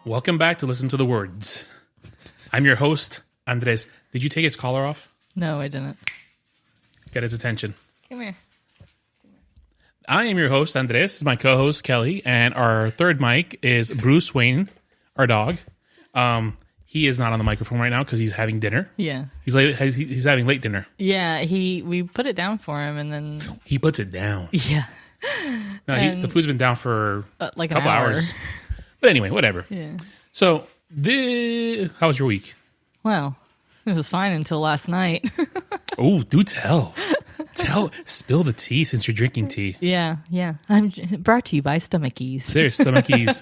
Welcome back to Listen to the Words. I'm your host, Andres. Did you take his collar off? No, I didn't. Get his attention. Come here. I am your host, Andres. This is my co-host, Kelly. And our third mic is Bruce Wayne, our dog. He is not on the microphone right now because he's having dinner. Yeah. He's having late dinner. Yeah, we put it down for him and then... He puts it down. Yeah. No, the food's been down for like a couple an hour. hours. But anyway, whatever. Yeah. So, how was your week? Well, it was fine until last night. Oh, do tell. Spill the tea since you're drinking tea. Yeah. I'm brought to you by Stomackies. There's Stomackies.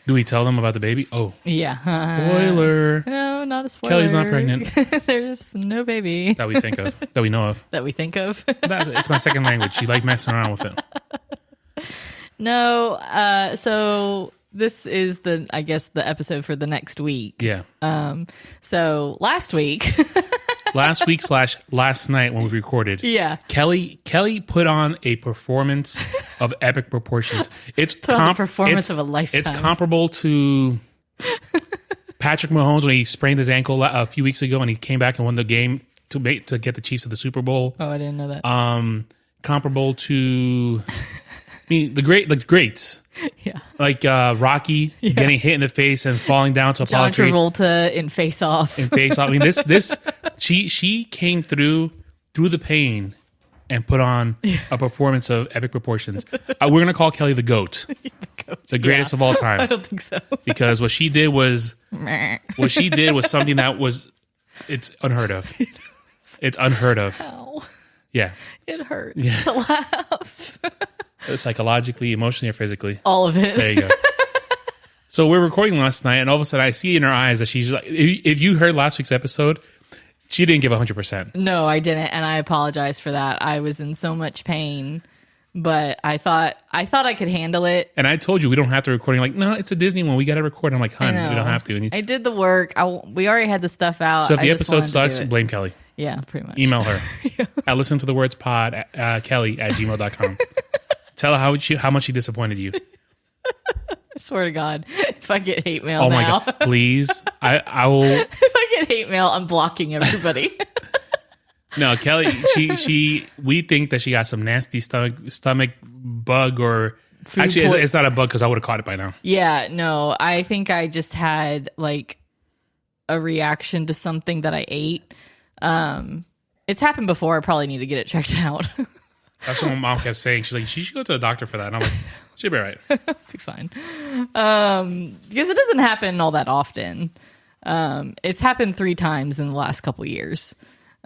Do we tell them about the baby? Oh. Yeah. Spoiler. No, not a spoiler. Kelly's not pregnant. There's no baby. That we think of. That we know of. That we think of. It's my second language. You like messing around with it. No, so this is the episode for the next week. Yeah. So last week. Last week / last night when we recorded. Yeah. Kelly put on a performance of epic proportions. It's performance of a lifetime. It's comparable to Patrick Mahomes when he sprained his ankle a few weeks ago and he came back and won the game to get the Chiefs to the Super Bowl. Oh, I didn't know that. Comparable to the greats. Yeah. Like Rocky getting hit in the face and falling down to John Apollo Travolta in Face Off. I mean, this she came through the pain and put on a performance of epic proportions. We're gonna call Kelly the GOAT, the greatest of all time. I don't think so. Because what she did was something that was it's unheard of. It's unheard of. Ow. Yeah, It hurts to laugh. Psychologically, emotionally, or physically. All of it. There you go. So we're recording last night, and all of a sudden I see in her eyes that she's like, if you heard last week's episode, she didn't give 100%. No, I didn't, and I apologize for that. I was in so much pain, but I thought I could handle it. And I told you we don't have to record. You're like, no, it's a Disney one. We got to record. I'm like, hun, we don't have to. And I did the work. We already had the stuff out. So if the I just episode wanted to sucks, do it. blame Kelly. Yeah, pretty much. Email her at listentothewordspod Kelly@gmail.com. Tell her how much she disappointed you. I swear to God, if I get hate mail Oh now. my God, please. I will. If I get hate mail, I'm blocking everybody. No, Kelly, we think that she got some nasty stomach bug or... Actually, it's not a bug because I would have caught it by now. Yeah, no, I think I just had like a reaction to something that I ate. It's happened before. I probably need to get it checked out. That's what my mom kept saying. She's like, she should go to the doctor for that. And I'm like, she'll be all right. Be fine. Because it doesn't happen all that often. It's happened 3 times in the last couple years.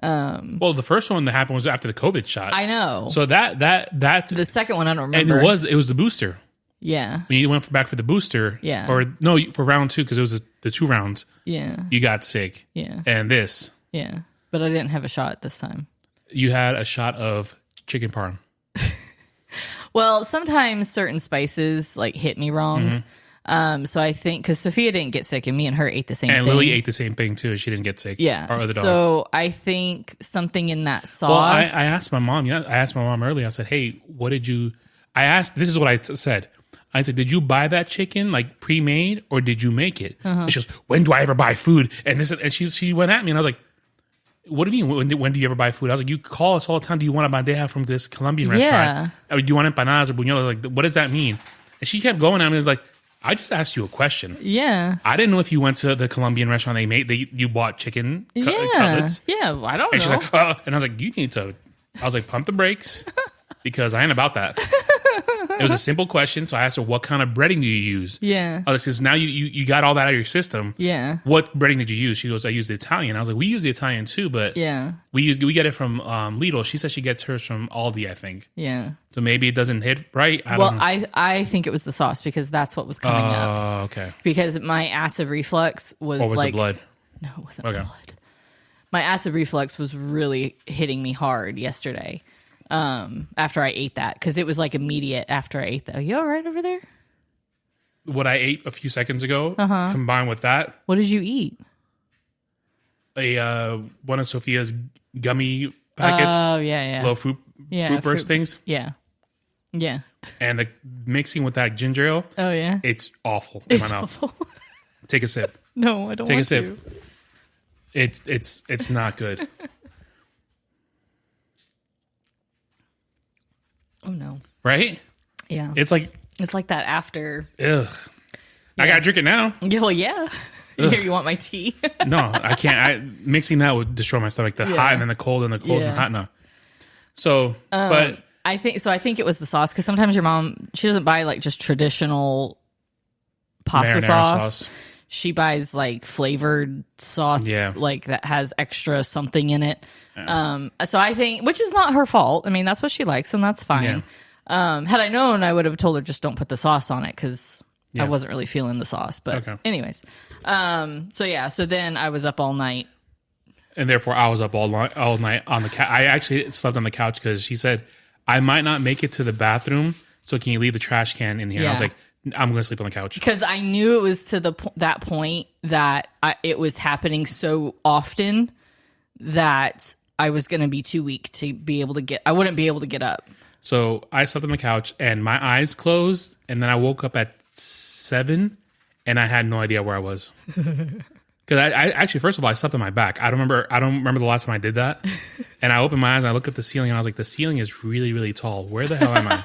Well, the first one that happened was after the COVID shot. I know. So that's The second one I don't remember. and it was the booster. Yeah. When you went back for the booster. Yeah. Or no, for round 2 because it was the 2 rounds. Yeah. You got sick. Yeah. And this. Yeah. But I didn't have a shot this time. You had a shot of chicken parm. Well, sometimes certain spices like hit me wrong. Mm-hmm. So I think because Sophia didn't get sick and me and her ate the same thing. And Lily ate the same thing too. She didn't get sick. Yeah. Our other dog. So I think something in that sauce. Well, I asked my mom. Yeah, I asked my mom earlier. I said, "Hey, what did you?" I asked. This is what I said. I said, "Did you buy that chicken like pre-made or did you make it?" And she goes, "When do I ever buy food?" And she went at me, and I was like, "What do you mean? When do you ever buy food?" I was like, "You call us all the time. Do you want a bandeja from this Colombian restaurant? Or do you want empanadas or buñuelos? Like, what does that mean?" And she kept going at me. It was like, I just asked you a question. Yeah. I didn't know if you went to the Colombian restaurant you bought chicken cutlets. Yeah, I don't And know. she's like, and I was like, you need to. I was like, pump the brakes because I ain't about that. It was a simple question, so I asked her, "What kind of breading do you use?" Yeah. I says, "Now you got all that out of your system. Yeah. What breading did you use?" She goes, "I used the Italian." I was like, "We use the Italian too, but Yeah. we get it from Lidl." She says she gets hers from Aldi, I think. Yeah. So maybe it doesn't hit right. I don't know. I think it was the sauce because that's what was coming up. Oh, okay. Because my acid reflux was Or was like it blood? No, it wasn't blood. My acid reflux was really hitting me hard yesterday. After I ate that, because it was like immediate after I ate that. Are you all right over there? What I ate a few seconds ago, combined with that, What did you eat? one of Sophia's gummy packets. Oh yeah, yeah. Low fruit burst things. Yeah. and the mixing with that ginger ale. Oh yeah, It's awful in my it's mouth. awful. Take a sip. No, I don't Take want a sip. to. It's not good. Oh no. Right? Yeah. It's like, that after. ugh. I gotta drink it now. Yeah, well, yeah. Here, you want my tea? No, I can't. Mixing that would destroy my stomach. The hot and then the cold and the cold and hot. No. So, but I think it was the sauce, because sometimes your mom, she doesn't buy like just traditional pasta marinara sauce. She buys like flavored sauce, like that has extra something in it. So I think, which is not her fault. I mean, that's what she likes, and that's fine. Had I known, I would have told her just don't put the sauce on it, because I wasn't really feeling the sauce. But anyways, so then I was up all night. And therefore, I was up all night on the couch. I actually slept on the couch because she said, I might not make it to the bathroom, so can you leave the trash can in here? And I was like, I'm going to sleep on the couch. Because I knew it was to that point that it was happening so often that I was going to be too weak to be able to I wouldn't be able to get up. So I slept on the couch, and my eyes closed, and then I woke up at 7, and I had no idea where I was. Because I actually, first of all, I slept on my back. I don't remember the last time I did that. And I opened my eyes and I looked at the ceiling and I was like, the ceiling is really, really tall. Where the hell am I?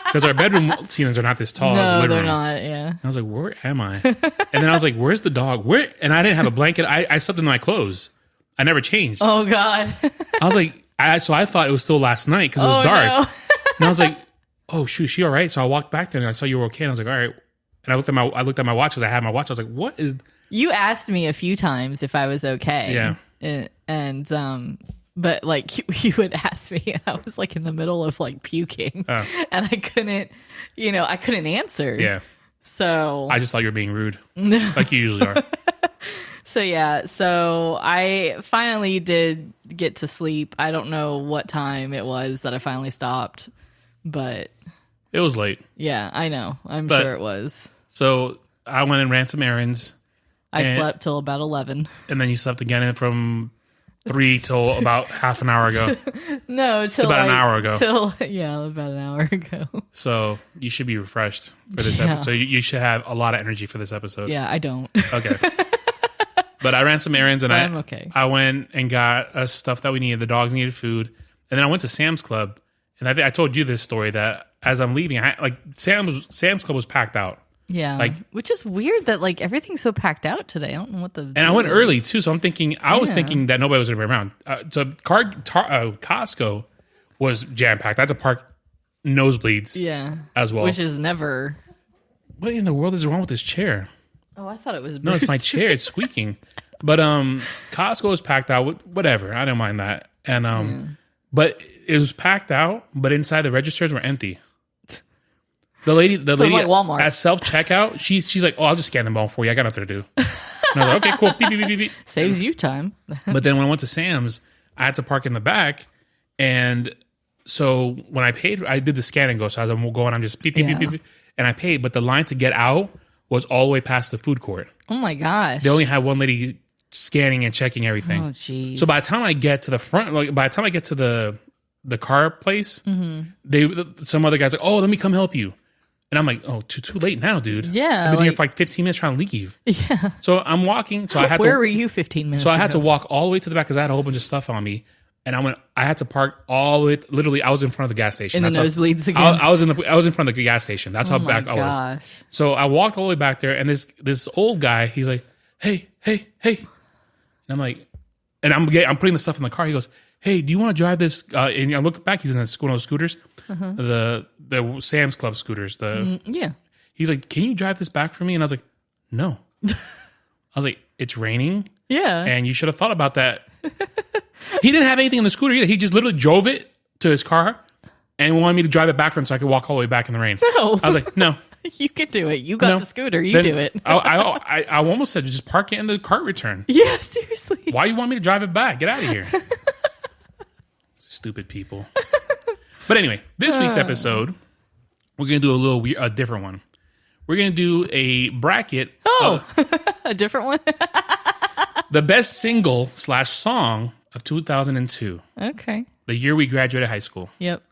Because our bedroom ceilings are not this tall as the living room. No, they're not, yeah. And I was like, where am I? And then I was like, where's the dog? Where? And I didn't have a blanket. I slept in my clothes. I never changed. Oh, God. I was like, so I thought it was still last night because it was dark. No. And I was like, oh, shoot, is she all right? So I walked back there and I saw you were okay. And I was like, all right. And I looked at my watch because I had my watch. I was like, what is... You asked me a few times if I was okay. Yeah. And but like you would ask me and I was like in the middle of like puking and I couldn't answer. Yeah. So I just thought you were being rude. Like you usually are. So I finally did get to sleep. I don't know what time it was that I finally stopped, but it was late. Yeah, I know. I'm sure it was. So I went and ran some errands. I slept till about 11. And then you slept again from 3 till about half an hour ago. No, till about an hour ago. About an hour ago. So you should be refreshed for this episode. So you should have a lot of energy for this episode. Yeah, I don't. Okay. But I ran some errands and I'm okay. I went and got us stuff that we needed. The dogs needed food. And then I went to Sam's Club. And I told you this story that as I'm leaving, Sam's Club was packed out. Yeah, which is weird that like everything's so packed out today. I don't know what the and I went early too, so I'm thinking I was thinking that nobody was going to be around. So Costco was jam packed. I had to park nosebleeds, as well, which is never. What in the world is wrong with this chair? Oh, I thought it was. No, it's my chair. It's squeaking. But Costco was packed out. Whatever, I don't mind that. And but it was packed out. But inside the registers were empty. The lady like Walmart. at self-checkout, she's like, oh, I'll just scan them all for you. I got nothing to do. And I was like, okay, cool. Beep, beep, beep, beep, beep. Saves you time. But then when I went to Sam's, I had to park in the back. And so when I paid, I did the scan and go. So as I'm going, I'm just beep, beep, beep, beep, beep. And I paid. But the line to get out was all the way past the food court. Oh, my gosh. They only had one lady scanning and checking everything. Oh, geez. So by the time I get to the front, by the time I get to the car place, some other guy's like, oh, let me come help you. And I'm like, oh, too late now, dude. Yeah. I've been here for like 15 minutes trying to leave. Yeah. So I'm walking. So I had Where were you 15 minutes So I had ago? to walk all the way to the back because I had a whole bunch of stuff on me. And I had to park all the way, literally, I was in front of the gas station. In the nosebleeds again? I was in front of the gas station. That's how back I was. So I walked all the way back there, and this old guy, he's like, hey. And I'm like, and I'm putting the stuff in the car. He goes, hey, do you want to drive this? And I look back, he's in one of those scooters, the Sam's Club scooters. He's like, can you drive this back for me? And I was like, no. I was like, it's raining. Yeah. And you should have thought about that. He didn't have anything in the scooter either. He just literally drove it to his car and wanted me to drive it back for him so I could walk all the way back in the rain. No. I was like, no. You can do it. You got the scooter. You do it. I almost said just park it in the cart return. Yeah, seriously. Why you want me to drive it back? Get out of here. Stupid people. But anyway, this week's episode, we're going to do a different one. We're going to do a bracket. Oh, a different one? The best single/song of 2002. Okay. The year we graduated high school. Yep.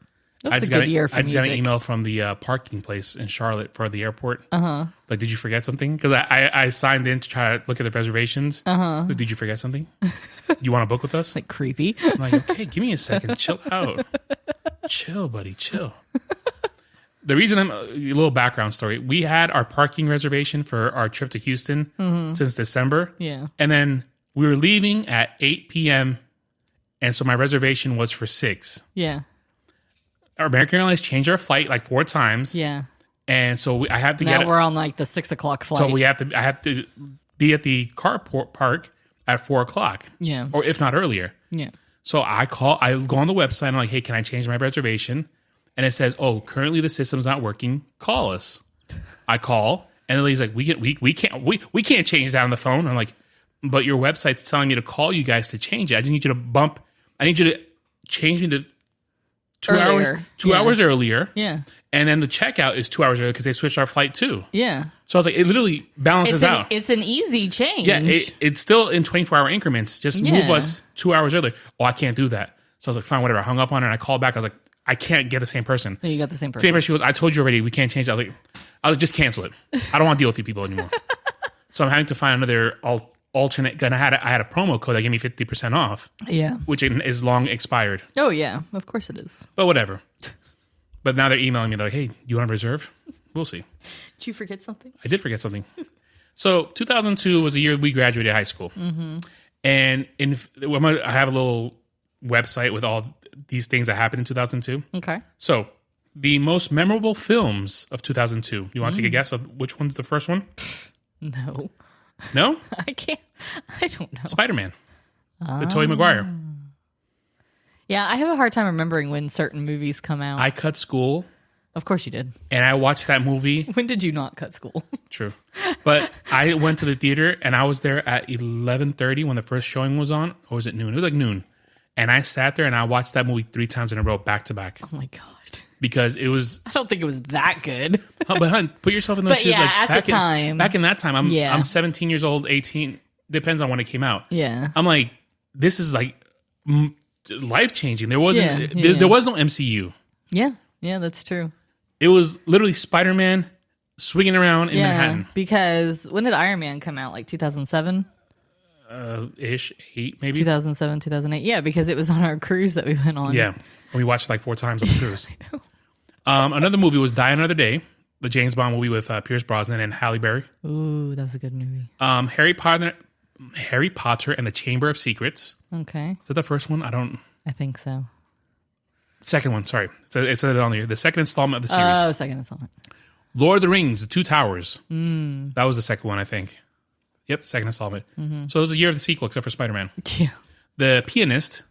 That was a good year for music. I just got an email from the parking place in Charlotte for the airport. Like, did you forget something? Because I signed in to try to look at the reservations. Like, did you forget something? You want to book with us? Like, creepy. I'm like, okay, give me a second. Chill out. Chill, buddy. Chill. The reason a little background story. We had our parking reservation for our trip to Houston since December. Yeah. And then we were leaving at 8 p.m. And so my reservation was for 6. Yeah. Our American Airlines changed our flight like 4 times. Yeah. And so I had to now we're on like the 6 o'clock flight. So I had to be at the car park at 4 o'clock. Yeah. Or if not earlier. Yeah. So I go on the website and I'm like, hey, can I change my reservation? And it says, oh, currently the system's not working. Call us. I call, and the lady's like, we can't change that on the phone. I'm like, but your website's telling me to call you guys to change it. I need you to change me to 2 hours earlier. Yeah. And then the checkout is 2 hours earlier because they switched our flight too. Yeah. So I was like, it literally balances out. It's an easy change. Yeah, it's still in 24-hour increments. Just move us 2 hours earlier. Oh, I can't do that. So I was like, fine, whatever. I hung up on her and I called back. I was like, I can't get the same person. No, you got the same person. Same person. She goes, I told you already, we can't change it. I was like, just cancel it. I don't want to deal with you people anymore. So I'm having to find another alternate. And I had a promo code that gave me 50% off. Yeah. Which is long expired. Oh, yeah. Of course it is. But whatever. But now they're emailing me. They're like, hey, do you want to reserve? We'll see. Did you forget something? I did forget something. So 2002 was the year we graduated high school. Mm-hmm. And I have a little website with all these things that happened in 2002. Okay. So the most memorable films of 2002. You want to take a guess of which one's the first one? No. No? I can't. I don't know. Spider-Man. With Tobey Maguire. Yeah, I have a hard time remembering when certain movies come out. I cut school. Of course you did. And I watched that movie. When did you not cut school? True. But I went to the theater and I was there at 11:30 when the first showing was on. Or was it noon? It was like noon. And I sat there and I watched that movie 3 times in a row, back to back. Oh my God. Because it was... I don't think it was that good. But hun, put yourself in those shoes. Yeah, like, at the time. Back in that time, I'm 17 years old, 18. Depends on when it came out. Yeah. I'm like, this is like life-changing. There was no MCU. Yeah. Yeah, that's true. It was literally Spider-Man swinging around in Manhattan. Because when did Iron Man come out? Like 2007? 8 maybe. 2007, 2008. Yeah, because it was on our cruise that we went on. Yeah. And we watched like 4 times on the cruise. I know. Another movie was Die Another Day, the James Bond movie with Pierce Brosnan and Halle Berry. Ooh, that was a good movie. Harry Potter and the Chamber of Secrets. Okay. Is that the first one? I think so. Second one, sorry. It said it on there. The second installment of the series. Oh, second installment. Lord of the Rings, The Two Towers. That was the second one, I think. Yep, second installment. Mm-hmm. So it was the year of the sequel, except for Spider-Man. Yeah. The Pianist.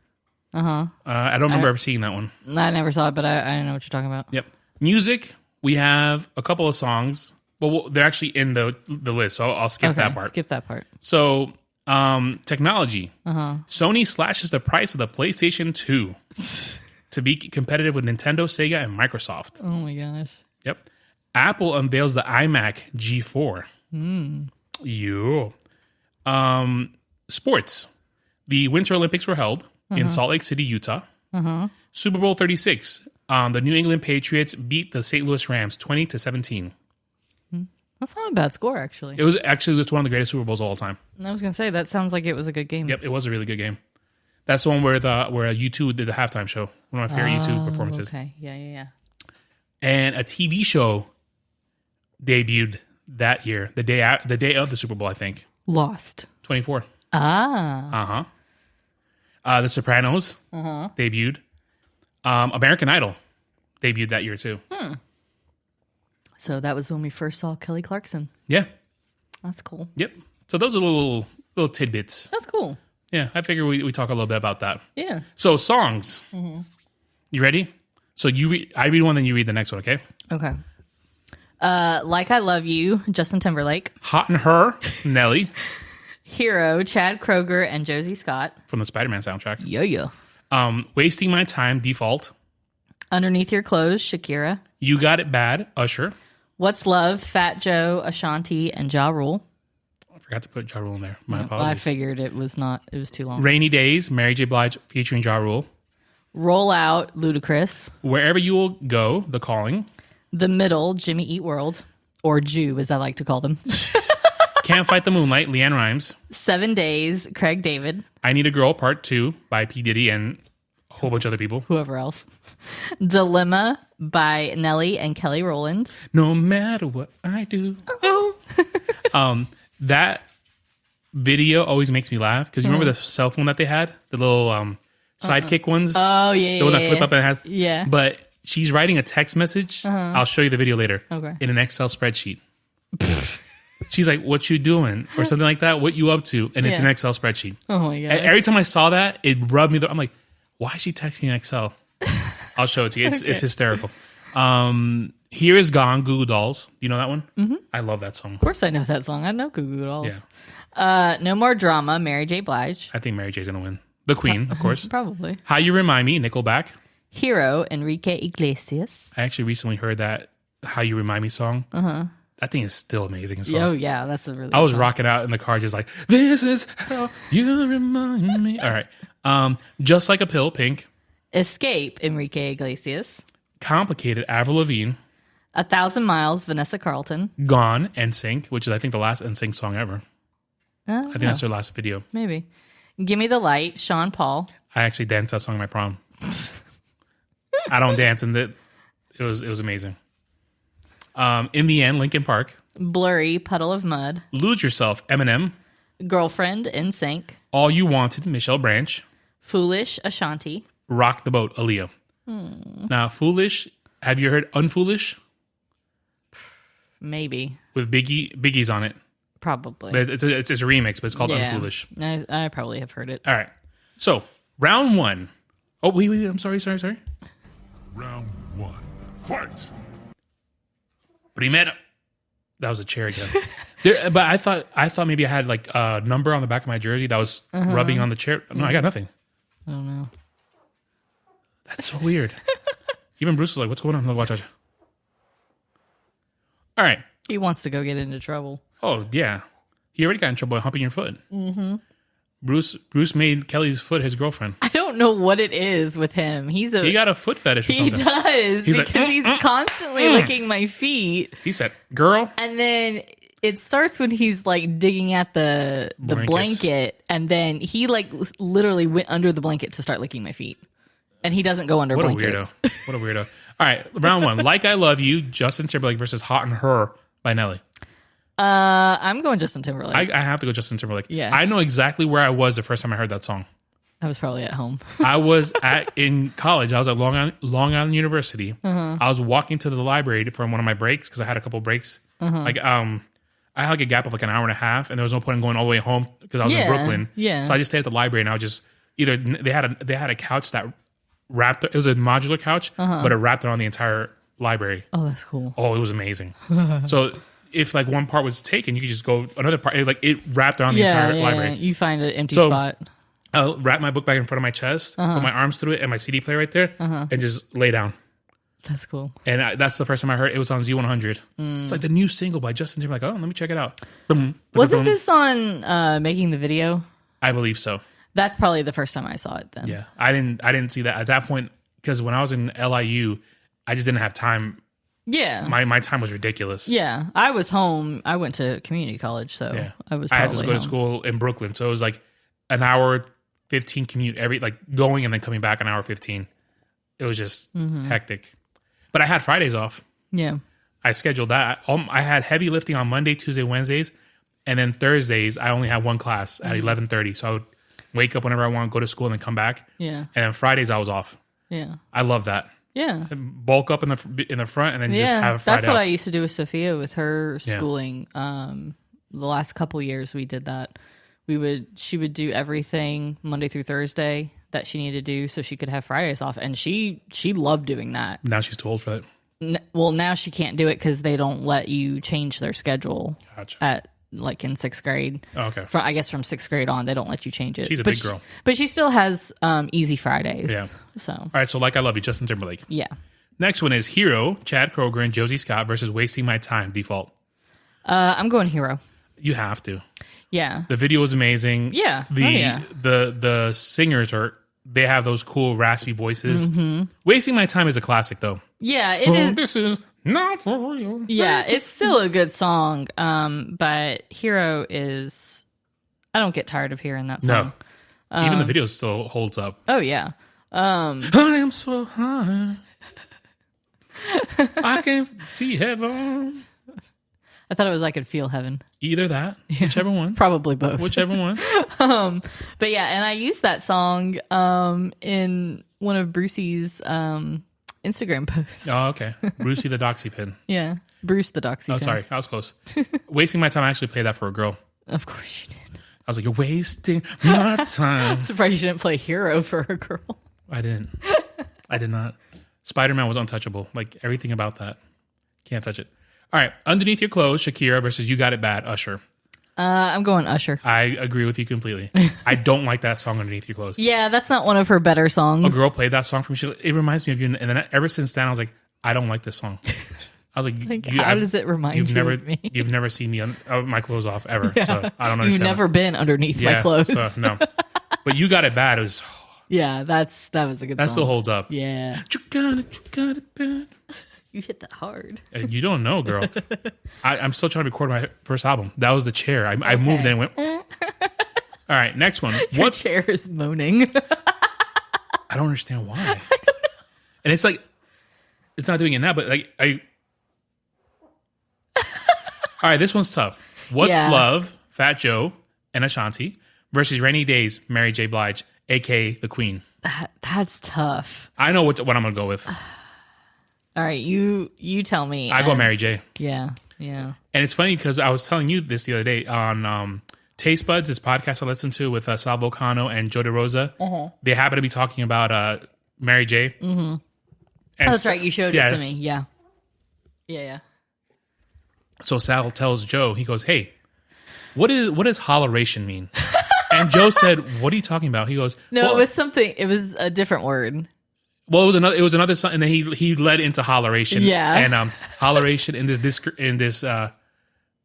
I don't remember ever seeing that one. I never saw it, but I know what you're talking about. Yep. Music, we have a couple of songs. Well, they're actually in the list, so I'll skip that part. Skip that part. So, technology. Sony slashes the price of the PlayStation 2 to be competitive with Nintendo, Sega, and Microsoft. Oh my gosh. Yep. Apple unveils the iMac G4. Sports. The Winter Olympics were held in Salt Lake City, Utah. Super Bowl 36. The New England Patriots beat the St. Louis Rams 20-17. That's not a bad score, actually. It was one of the greatest Super Bowls of all time. I was going to say, that sounds like it was a good game. Yep, it was a really good game. That's the one where U2 did the halftime show. One of my favorite U2 performances. Okay, yeah. And a TV show debuted that year, the day of the Super Bowl, I think. Lost. 24. Ah. The Sopranos debuted. American Idol debuted that year too. So that was when we first saw Kelly Clarkson. Yeah. That's cool. Yep. So those are little tidbits. That's cool. Yeah, I figure we talk a little bit about that. Yeah. So songs. You ready? So I read one, then you read the next one, okay? Okay. Like I Love You, Justin Timberlake. Hot and Her, Nelly. Hero, Chad Kroeger and Josie Scott. From the Spider-Man soundtrack. Yeah. Wasting My Time, Default. Underneath Your Clothes, Shakira. You Got It Bad, Usher. What's Love, Fat Joe, Ashanti, and Ja Rule. I forgot to put Ja Rule in there. My I apologies. figured it was too long. Rainy Days, Mary J. Blige featuring Ja Rule. Roll Out, Ludacris. Wherever You Will Go, The Calling. The Middle, Jimmy Eat World. Or Jew, as I like to call them. Can't Fight the Moonlight, Leanne Rimes. 7 Days, Craig David. I Need a Girl, Part 2 by P. Diddy and a whole bunch of other people. Whoever else. Dilemma by Nelly and Kelly Rowland. No matter what I do. Oh. That video always makes me laugh because you remember the cell phone that they had? The little sidekick ones? Oh, yeah. The one that flip up and it has. Yeah. But she's writing a text message. I'll show you the video later. Okay. In an Excel spreadsheet. She's like, what you doing? Or something like that. What you up to? And it's an Excel spreadsheet. Oh, my God. Every time I saw that, it rubbed me. I'm like, why is she texting in Excel? I'll show it to you. It's hysterical. Here Is Gone, Goo Goo Dolls. You know that one? Mm-hmm. I love that song. Of course I know that song. I know Goo Goo Dolls. Yeah. No More Drama, Mary J. Blige. I think Mary J's going to win. The Queen, of course. Probably. How You Remind Me, Nickelback. Hero, Enrique Iglesias. I actually recently heard that How You Remind Me song. That thing is still amazing. Song. Oh, yeah. That's a really I was rocking out in the car just like, this is how you remind me. All right. Just Like a Pill, Pink. Escape, Enrique Iglesias. Complicated, Avril Lavigne. 1,000 Miles, Vanessa Carlton. Gone, NSYNC, which is I think the last NSYNC song ever. I think that's their last video. Maybe. Give Me the Light, Sean Paul. I actually danced that song at my prom. I don't dance, and it was amazing. In the End, Linkin Park. Blurry, Puddle of Mud. Lose Yourself, Eminem. Girlfriend, NSYNC. All You Wanted, Michelle Branch. Foolish, Ashanti. Rock the Boat, Aaliyah. Now, Foolish, have you heard Unfoolish? Maybe. With Biggie's on it. Probably. But it's a remix, but it's called Unfoolish. I probably have heard it. All right. So, round one. Oh, wait. I'm sorry. Round one. Fight! Primero. That was a chair again. But I thought maybe I had like a number on the back of my jersey that was rubbing on the chair. No, I got nothing. I don't know. That's so weird. Even Bruce was like, what's going on? Watch. All right. He wants to go get into trouble. Oh, yeah. He already got in trouble humping your foot. Mm-hmm. Bruce made Kelly's foot his girlfriend. I don't know what it is with him. He got a foot fetish or something. He does. He's because like, he's constantly licking my feet. He said, girl. And then it starts when he's like digging at the blanket. And then he like literally went under the blanket to start licking my feet. And he doesn't go under blankets. What a weirdo. All right. Round one. Like I Love You, Justin Timberlake versus Hot and Her by Nelly. I'm going Justin Timberlake. I have to go Justin Timberlake. Yeah. I know exactly where I was the first time I heard that song. I was probably at home. I was in college. I was at Long Island University. I was walking to the library from one of my breaks because I had a couple breaks. Like I had like a gap of like an hour and a half, and there was no point in going all the way home because I was in Brooklyn. Yeah. So I just stayed at the library, and I would just either they had a couch that wrapped. It was a modular couch, but it wrapped around the entire library. Oh, that's cool. Oh, it was amazing. So if like one part was taken, you could just go another part. It wrapped around the entire library. You find an empty spot. I'll wrap my book back in front of my chest, put my arms through it, and my CD player right there, and just lay down. That's cool. And that's the first time I heard it. It was on Z100. It's like the new single by Justin Timberlake. Oh, let me check it out. Wasn't this on Making the Video? I believe so. That's probably the first time I saw it then. Yeah, I didn't see that at that point because when I was in LIU, I just didn't have time. Yeah, my time was ridiculous. Yeah, I was home. I went to community college, so I had to go to school in Brooklyn, so it was like an hour 15 commute every like going and then coming back an hour 15. It was just hectic. But I had Fridays off. Yeah, I scheduled that. I had heavy lifting on Monday, Tuesday, Wednesdays, and then Thursdays I only had one class at 11:30. So I would wake up whenever I want, go to school, and then come back. Yeah, and then Fridays I was off. Yeah, I love that. Yeah, bulk up in the front and then just have Friday that's what off. I used to do with Sophia with her schooling. The last couple years we did that. She would do everything Monday through Thursday that she needed to do so she could have Fridays off, and she loved doing that. Now she's too old for that. Well, now she can't do it because they don't let you change their schedule Gotcha. like in sixth grade. Oh, okay. I guess from sixth grade on, they don't let you change it. She's a big girl. But she still has easy Fridays. Yeah. So. All right, so Like I Love You, Justin Timberlake. Yeah. Next one is Hero, Chad Kroger and Josie Scott versus Wasting My Time, Default. I'm going Hero. You have to. Yeah. The video was amazing. Yeah. The singers are they have those cool raspy voices. Wasting My Time is a classic, though. Yeah, it is. This is not for real. Yeah, it's still a good song. But Hero is. I don't get tired of hearing that song. No, even the video still holds up. Oh yeah. I am so high. I can't see heaven. I thought it was I Could Feel Heaven. Either that, whichever one. Probably both. Whichever one. But yeah, and I used that song in one of Brucey's Instagram posts. Oh, okay. Brucey the Doxy Pin. Yeah, Bruce the Doxy Oh, Pin. sorry. I was close. Wasting My Time. I actually played that for a girl. Of course you did. I was like, you're wasting my time. I'm surprised you didn't play Hero for a girl. I didn't. I did not. Spider-Man was untouchable. Like, everything about that. Can't touch it. All right. Underneath Your Clothes, Shakira versus You Got It Bad, Usher. I'm going Usher. I agree with you completely. I don't like that song, Underneath Your Clothes. Yeah, that's not one of her better songs. A girl played that song for me. It reminds me of you. And then ever since then, I was like, I don't like this song. I was like, how does it remind you of me? You've never seen me my clothes off ever. Yeah. So I don't understand. You've never been underneath my clothes. So, no. But You Got It Bad. It was... Yeah, that was a good song. That still holds up. Yeah. You got it bad. You hit that hard. You don't know, girl. I'm still trying to record my first album. That was the chair. I moved and went. All right, next one. Your chair is moaning. I don't understand why. And it's like, it's not doing it now, but like All right, this one's tough. What's Love, Fat Joe and Ashanti versus Rainy Days, Mary J. Blige, a.k.a. the Queen. That's tough. I know what I'm going to go with. All right, you tell me. I go Mary J. Yeah. And it's funny because I was telling you this the other day on Taste Buds, this podcast I listened to with Sal Volcano and Joe DeRosa. They happen to be talking about Mary J. Mm-hmm. That's right. You showed it to me. Yeah. So Sal tells Joe, he goes, "Hey, what does holleration mean?" And Joe said, "What are you talking about?" He goes, "No, it was something. It was a different word." Well, it was another song, and then he led into holleration. Yeah, and holleration in this. I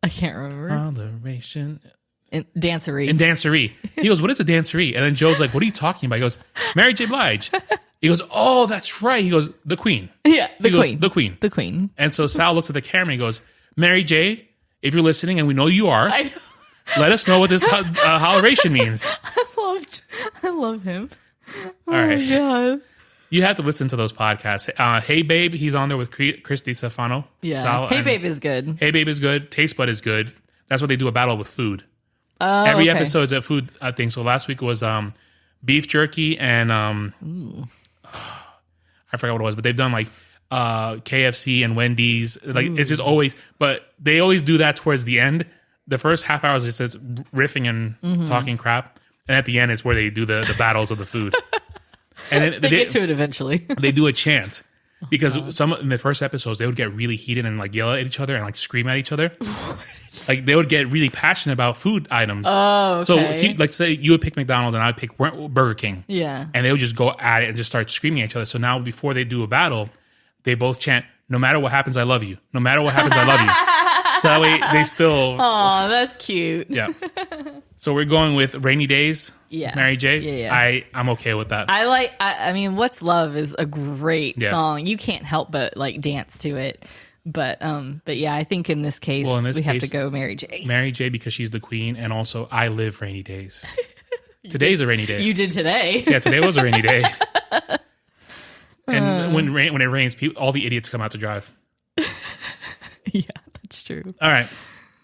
can't remember. Holleration. In dancery. He goes, "What is a dancery?" And then Joe's like, "What are you talking about?" He goes, "Mary J. Blige." He goes, "Oh, that's right." He goes, "The Queen." Yeah, the Queen. The Queen. And so Sal looks at the camera and he goes, "Mary J., if you're listening, and we know you are, let us know what this holleration means." I love him. All right. My God. You have to listen to those podcasts. Hey Babe, he's on there with Chris DiStefano. Yeah. Sal, Hey Babe is good. Hey Babe is good. Taste Bud is good. That's what they do a battle with food. Every episode is a food thing. So last week was beef jerky and I forgot what it was, but they've done like KFC and Wendy's. Like it's just always, but they always do that towards the end. The first half hour is just riffing and talking crap, and at the end is where they do the battles of the food. And then they get to it eventually. They do a chant because in the first episodes they would get really heated and like yell at each other and like scream at each other. Like they would get really passionate about food items. Oh, okay. So like say you would pick McDonald's and I would pick Burger King. Yeah. And they would just go at it and just start screaming at each other. So now before they do a battle, they both chant, "No matter what happens, I love you. No matter what happens, I love you." So that way they still. Oh, that's cute. Yeah. So we're going with Rainy Days. Yeah. Mary J. Yeah. I'm okay with that. I mean, What's Love is a great song. You can't help but like dance to it. But yeah, I think in this case, we have to go Mary J. Mary J because she's the queen, and also I live rainy days. Today's a rainy day. You did today. Yeah, today was a rainy day. And when it rains, all the idiots come out to drive. Yeah, that's true. All right,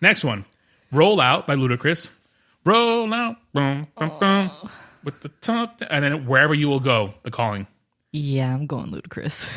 next one. Roll Out by Ludacris. Roll out, boom, boom, boom, with the top, and then Wherever You Will Go, The Calling. Yeah, I'm going Ludacris.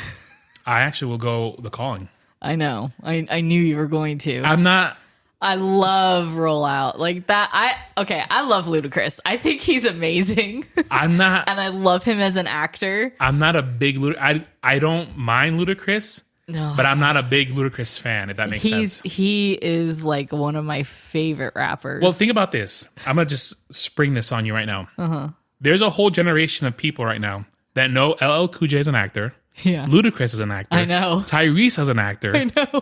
I actually will go The Calling. I know. I knew you were going to. I'm not. I love Roll Out. Like that. I love Ludacris. I think he's amazing. I'm not. And I love him as an actor. I'm not a big I don't mind Ludacris. No. But I'm not a big Ludacris fan, if that makes sense. He is like one of my favorite rappers. Well, think about this. I'm going to just spring this on you right now. Uh-huh. There's a whole generation of people right now that know LL Cool J is an actor. Yeah. Ludacris is an actor. I know. Tyrese is an actor. I know.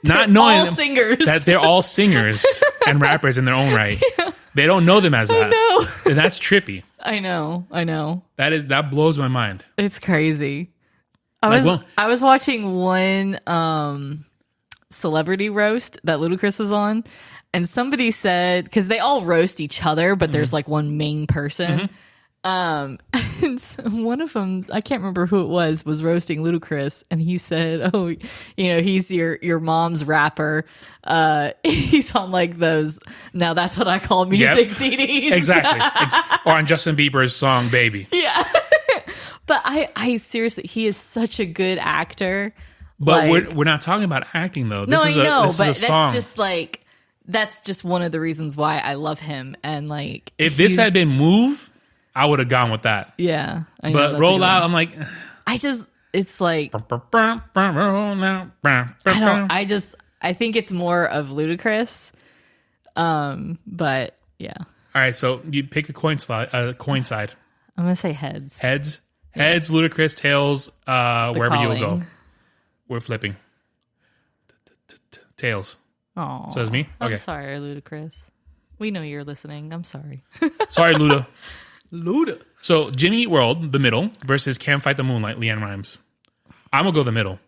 Not knowing all singers. that they're all singers and rappers in their own right. Yeah. They don't know them as that. I know. And that's trippy. I know. That blows my mind. It's crazy. I was watching one celebrity roast that Ludacris was on, and somebody said, because they all roast each other, but there's like one main person. And so one of them, I can't remember who it was roasting Ludacris, and he said, "Oh, he's your mom's rapper. He's on like those. Now that's what I call music CDs, exactly, or on Justin Bieber's song "Baby." Yeah, but I seriously, he is such a good actor. But we're not talking about acting though. I know, but that's just one of the reasons why I love him. And like, if this had been Move, I would have gone with that. Yeah. But Roll Out, I'm like... it's like... I think it's more of Ludacris. But, yeah. All right, so you pick a coin side. I'm going to say heads. Heads? Heads, Ludacris, tails, wherever you will go. We're flipping. Tails. Oh. So it's me? Okay. I'm sorry, Ludacris. We know you're listening. I'm sorry. Sorry, Luda. So Jimmy Eat World, the middle, versus Can't Fight the Moonlight, Leanne Rimes. I'm going to go the middle.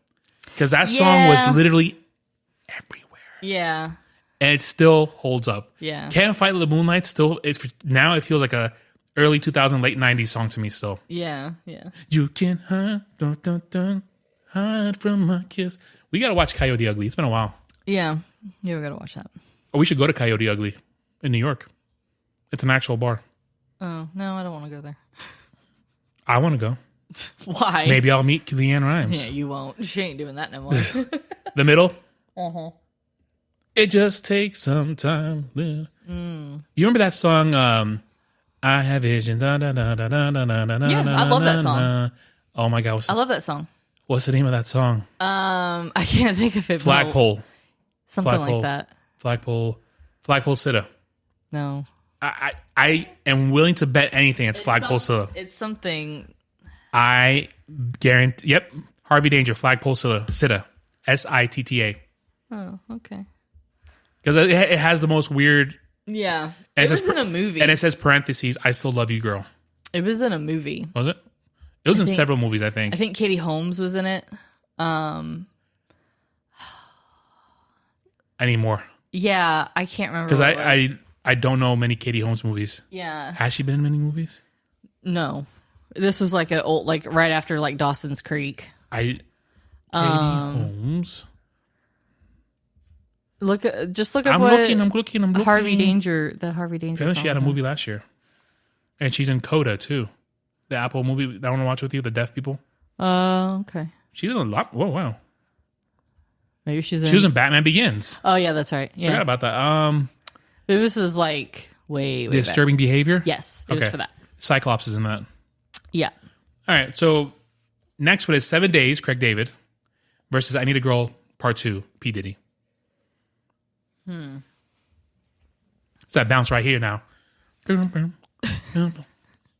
Because that song was literally everywhere. Yeah. And it still holds up. Yeah. Can't Fight the Moonlight still, now it feels like a early 2000, late 90s song to me still. Yeah, yeah. You can hide from my kiss. We got to watch Coyote Ugly. It's been a while. Yeah. Yeah, we got to watch that. Or we should go to Coyote Ugly in New York. It's an actual bar. Oh, no, I don't want to go there. I want to go. Why? Maybe I'll meet Leanne Rimes. Yeah, you won't. She ain't doing that no more. The middle? Uh-huh. It just takes some time. You remember that song, I Have Visions? Yeah, I love that song. Oh my God. I love that song. What's the name of that song? I can't think of it. Flagpole. Something like that. Flagpole Sitta. No. I am willing to bet anything it's Flagpole Sitta. It's something. I guarantee. Yep. Harvey Danger, Flagpole Sitta. Sitta. Sitta. Oh, okay. Because it has the most weird. Yeah. It was in a movie. And it says parentheses, I still love you, girl. It was in a movie. Was it? It was in several movies, I think. I think Katie Holmes was in it. I need more. Yeah, I can't remember. Because I don't know many Katie Holmes movies. Yeah. Has she been in many movies? No. This was like right after like Dawson's Creek. Katie Holmes. I'm looking. I'm looking. Harvey Danger. The Harvey Danger. I know she had a movie last year. And she's in Coda too. The Apple movie that I want to watch with you, the deaf people. Okay. She's in a lot. Whoa, wow. Maybe she was in Batman Begins. Oh yeah, that's right. Yeah. Forgot about that. This is like way Disturbing Behavior? Yes, it was for that. Cyclops is in that. Yeah. All right, so next one is 7 Days, Craig David, versus I Need a Girl, Part 2, P. Diddy. It's that bounce right here now.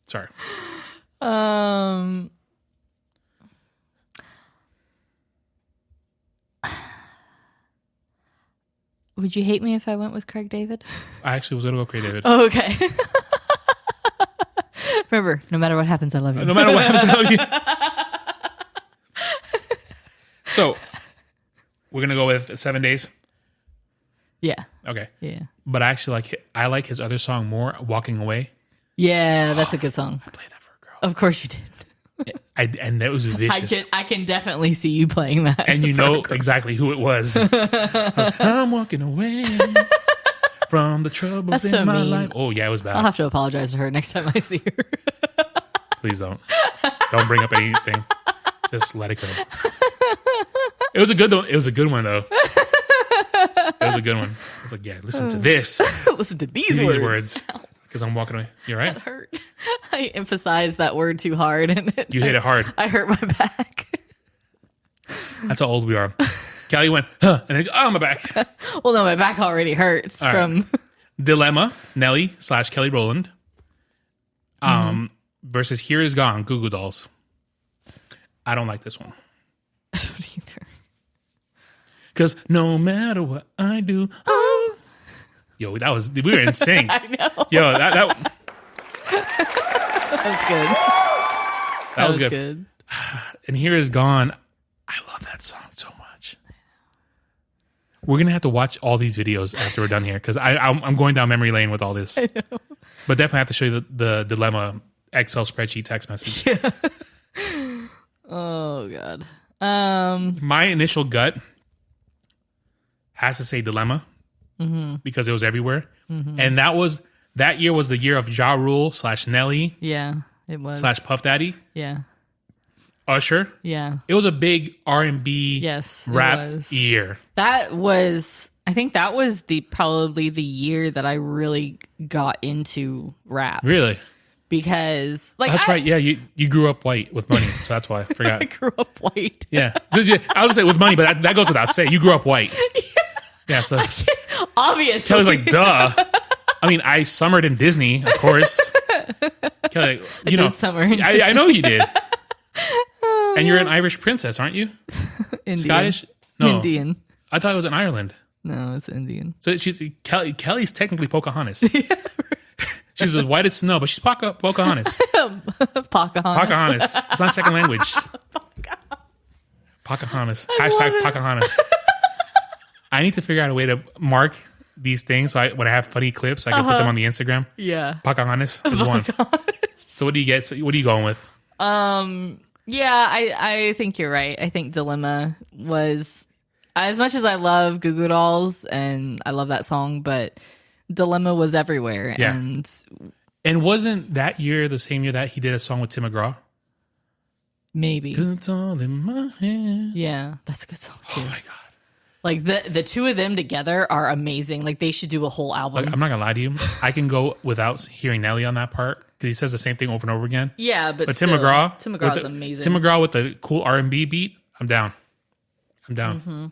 Sorry. Would you hate me if I went with Craig David? I actually was going to go Craig David. Oh, okay. Remember, no matter what happens, I love you. No matter what happens, I love you. So, we're going to go with 7 Days? Yeah. Okay. Yeah. But actually, I like his other song more, Walking Away. Yeah, that's a good song. I played that for a girl. Of course you did. And that was vicious. I can definitely see you playing that. And you know exactly who it was. I'm walking away from the troubles in my life. Oh, yeah, it was bad. I'll have to apologize to her next time I see her. Please don't. Don't bring up anything. Just let it go. It was a good one. It was a good one, though. It was a good one. I was like, yeah, listen to this. Listen to these words. Because I'm walking away. You're right. That hurt. I emphasized that word too hard. And You hit it hard. I hurt my back. That's how old we are. Kelly went, huh, and then, oh, my back. Well, no, my back already hurts from... Dilemma, Nelly / Kelly Rowland. Versus Here Is Gone, Goo Goo Dolls. I don't like this one. I don't either. Because no matter what I do, oh. Yo, we were in sync. I know. Yo, that was good. That was good. And Here Is Gone. I love that song so much. We're going to have to watch all these videos after we're done here because I'm going down memory lane with all this. I know. But definitely have to show you the Dilemma Excel spreadsheet text message. Yeah. Oh, God. My initial gut has to say Dilemma because it was everywhere. And that year was the year of Ja Rule / Nelly. Yeah, it was. / Puff Daddy. Yeah. Usher. Yeah. It was a big R&B rap year. That was, I think that was probably the year that I really got into rap. Really? Because that's right. Yeah, you grew up white with money, so that's why I forgot. I grew up white. Yeah, I was gonna say with money, but that goes without saying. You grew up white. Yeah, so obviously, Kelly's like, duh. I mean, I summered in Disney, of course. Kelly, you know, summer in I know you did. And you're an Irish princess, aren't you? Indian. Scottish? No, Indian. I thought it was in Ireland. No, it's Indian. So Kelly's technically Pocahontas. She's as white as snow, but she's Pocahontas. Pocahontas. It's my second language. Pocahontas. Hashtag Pocahontas. I need to figure out a way to mark these things so when I have funny clips, I can put them on the Instagram. Yeah. Pocahontas is one. So what do you get? What are you going with? Yeah, I think you're right. I think Dilemma was, as much as I love Goo Goo Dolls and I love that song, but Dilemma was everywhere. Yeah. And wasn't that year the same year that he did a song with Tim McGraw? Maybe. It's all in my hand. Yeah, that's a good song too. Oh my God. Like the two of them together are amazing. Like they should do a whole album. Like, I'm not gonna lie to you. I can go without hearing Nelly on that part because he says the same thing over and over again. Yeah, but Tim McGraw is amazing. Tim McGraw with the cool R&B beat. I'm down. All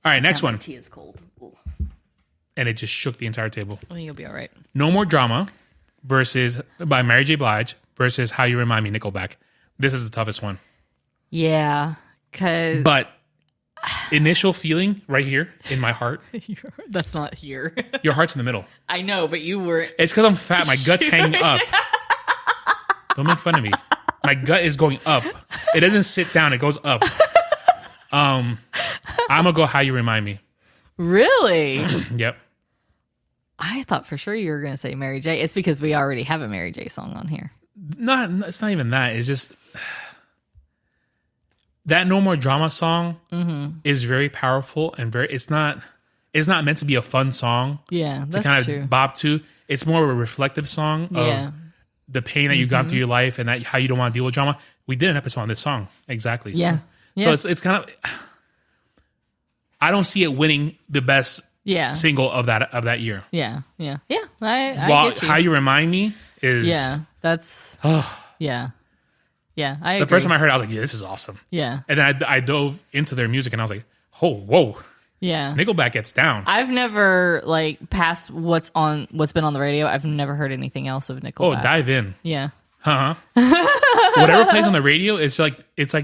right, next one. Tea is cold. Ooh. And it just shook the entire table. I think you'll be all right. No More Drama by Mary J. Blige versus How You Remind Me, Nickelback. This is the toughest one. Yeah, but initial feeling right here in my heart. That's not here. Your heart's in the middle. I know, but you were. It's because I'm fat. My gut's hanging up. Don't make fun of me. My gut is going up. It doesn't sit down. It goes up. I'm gonna go How You Remind Me. Really? Yep. I thought for sure you were gonna say Mary J. It's because we already have a Mary J. song on here. It's not even that. It's just that No More Drama song is very powerful and it's not meant to be a fun song. Yeah, to that's kind of true. bop to. It's more of a reflective song of the pain that you've gone through your life and that how you don't want to deal with drama. We did an episode on this song. Exactly. Yeah. So it's kind of, I don't see it winning the best single of that year. Yeah. I get you. How You Remind Me is that's yeah. I agree. The first time I heard it, I was like, yeah, this is awesome. Yeah. And then I dove into their music and I was like, oh, whoa. Yeah. Nickelback gets down. I've never past what's been on the radio. I've never heard anything else of Nickelback. Oh, dive in. Yeah. Whatever plays on the radio, it's like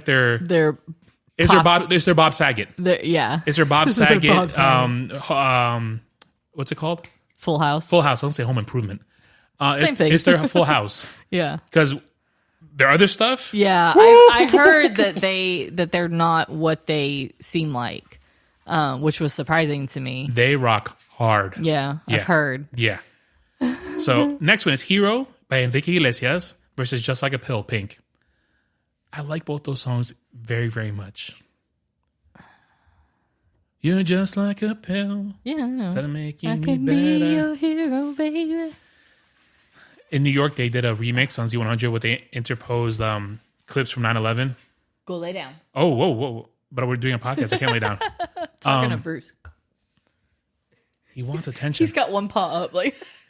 their Bob Saget. It's their Bob Saget. What's it called? Full House. Full House. I don't say Home Improvement. Same thing. It's their Full House. Yeah. Because their other stuff. Yeah, I heard that they're not what they seem like, which was surprising to me. They rock hard. Yeah, I've heard. Yeah. So next one is Hero by Enrique Iglesias versus Just Like a Pill, Pink. I like both those songs very, very much. You're just like a pill. Yeah, I know. Instead of making I me can better. be your hero, baby. In New York, they did a remix on Z100 with the interposed clips from 9/11. Go lay down. Oh, whoa. But we're doing a podcast. I can't lay down. Talking to Bruce. He wants attention. He's got one paw up.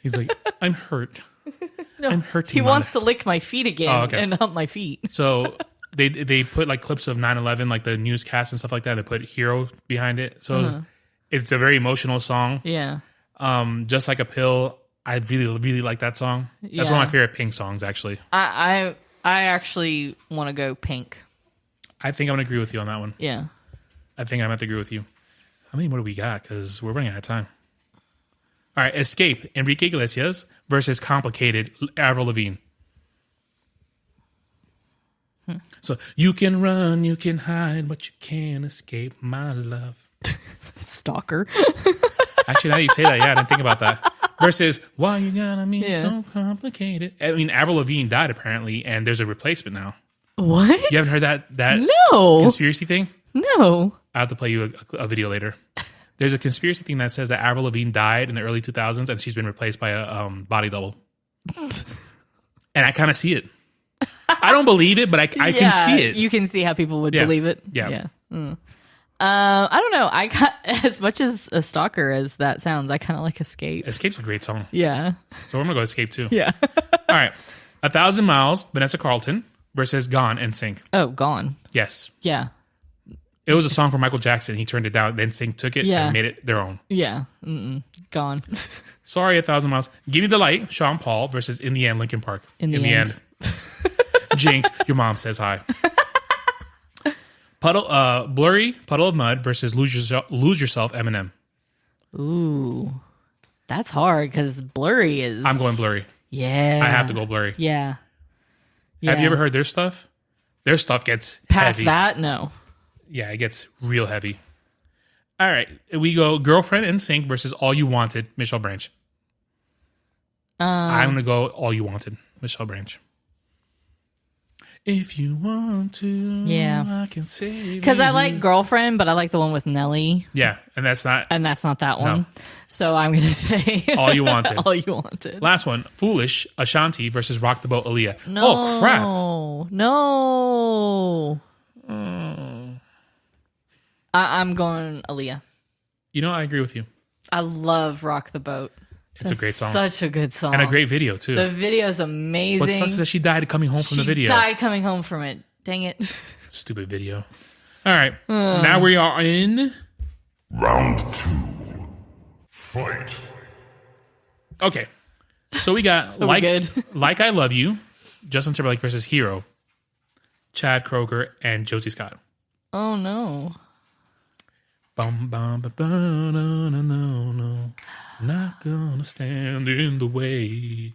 He's like, I'm hurt. No, I'm hurting. He wants to lick my feet again and hump my feet. So they put clips of 9/11, like the newscast and stuff like that. They put Hero behind it. So it's a very emotional song. Yeah. Just Like a Pill. I really, really like that song. That's one of my favorite Pink songs, actually. I actually want to go Pink. I think I'm going to agree with you on that one. Yeah. I think I'm going to agree with you. How many more do we got? Because we're running out of time. All right, Escape, Enrique Iglesias versus Complicated, Avril Lavigne. So you can run, you can hide, but you can't escape my love. Stalker. Actually, now you say that, I didn't think about that. Versus, why you gotta be so complicated? I mean, Avril Lavigne died apparently, and there's a replacement now. What? You haven't heard that No. conspiracy thing? No. I have to play you a video later. There's a conspiracy thing that says that Avril Lavigne died in the early 2000s, and she's been replaced by a body double. And I kind of see it. I don't believe it, but I can see it. You can see how people would believe it. Yeah. I don't know. I got as much as a stalker as that sounds. I kind of like Escape. Escape's a great song. Yeah. So I'm gonna go Escape too. Yeah. All right. 1,000 Miles, Vanessa Carlton versus Gone NSYNC. Oh, Gone. Yes. Yeah. It was a song from Michael Jackson. He turned it down. Then NSYNC took it and made it their own. Yeah. Gone. Sorry, 1,000 Miles. Give Me the Light, Sean Paul versus In the End, Linkin Park. In the end. Jinx, your mom says hi. Blurry, Puddle of Mud versus Lose Yourself, Eminem. Ooh. That's hard because Blurry is... I'm going Blurry. Yeah. I have to go Blurry. Yeah. Have you ever heard their stuff? Their stuff gets Past heavy. that, no. Yeah, it gets real heavy. All right. We go Girlfriend NSYNC versus All You Wanted, Michelle Branch. I'm going to go All You Wanted, Michelle Branch. If you want to, I can save you. Because I like Girlfriend, but I like the one with Nelly. Yeah, and that's not that one. So I'm going to say... All You Wanted. All You Wanted. Last one, Foolish, Ashanti versus Rock the Boat, Aaliyah. No. Oh, crap. No. I'm going Aaliyah. You know, I agree with you. I love Rock the Boat. It's a great song. Such a good song. And a great video, too. The video's amazing. What sucks is that she died coming home from the video. She died coming home from it. Dang it. Stupid video. All right. Now we are in... Round 2. Fight. Okay. So we got Like I Love You, Justin Timberlake versus Hero, Chad Kroeger, and Josie Scott. Oh, no. Bum, bum, ba, ba, no, no, no, no. Not gonna stand in the way.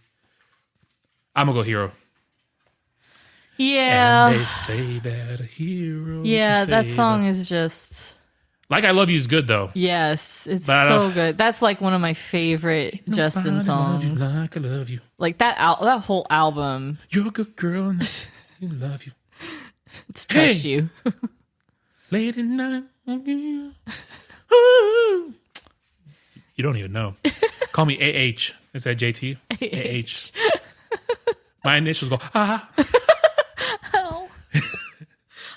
I'm gonna go Hero. Yeah. And they say that a hero. Yeah, can that save song us. is just... Like I Love You is good, though. Yes, it's But so good. That's like one of my favorite Justin songs. Love you like I love you. Like that whole album. You're a good girl and I love you. It's Trust You. Late at night. Ooh. You don't even know. Call me AH. Is that JT? AH. My initials go, Oh.